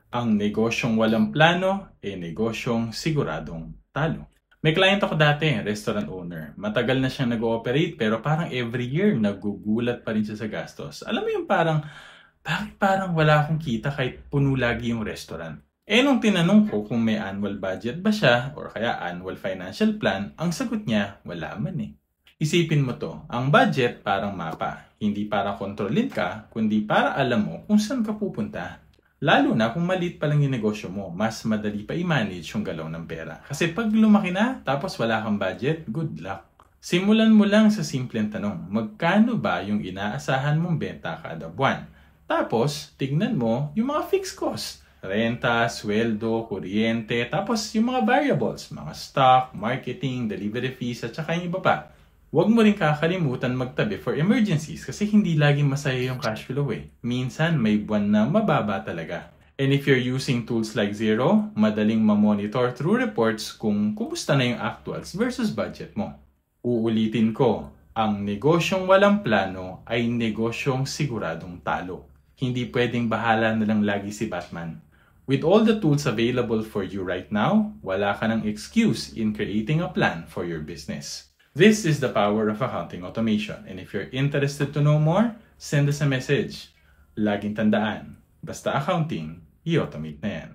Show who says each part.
Speaker 1: Ang negosyong walang plano negosyong siguradong talo. May client ako dati, restaurant owner. Matagal na siyang nag-ooperate pero parang every year nagugulat pa rin siya sa gastos. Alam mo yung parang, bakit parang wala akong kita kahit puno lagi yung restaurant? Nung tinanong ko kung may annual budget ba siya or kaya annual financial plan, ang sagot niya, wala man eh. Isipin mo to, ang budget parang mapa. Hindi para kontrolin ka, kundi para alam mo kung saan ka pupunta. Lalo na kung maliit pa lang yung negosyo mo, mas madali pa i-manage yung galaw ng pera. Kasi pag lumaki na, tapos wala kang budget, good luck. Simulan mo lang sa simpleng tanong, magkano ba yung inaasahan mong benta kada buwan? Tapos, tignan mo yung mga fixed costs. Renta, sweldo, kuryente, tapos yung mga variables, mga stock, marketing, delivery fees, at saka yung iba pa. Huwag mo rin kakalimutan magtabi for emergencies kasi hindi laging masaya yung cash flow eh. Minsan may buwan na mababa talaga. And if you're using tools like Xero, madaling ma-monitor through reports kung kumusta na yung actuals versus budget mo. Uulitin ko, ang negosyong walang plano ay negosyong siguradong talo. Hindi pwedeng bahala na lang lagi si Batman. With all the tools available for you right now, wala ka ng excuse in creating a plan for your business. This is the power of accounting automation. And if you're interested to know more, send us a message. Laging tandaan, basta accounting, i-automate na yan.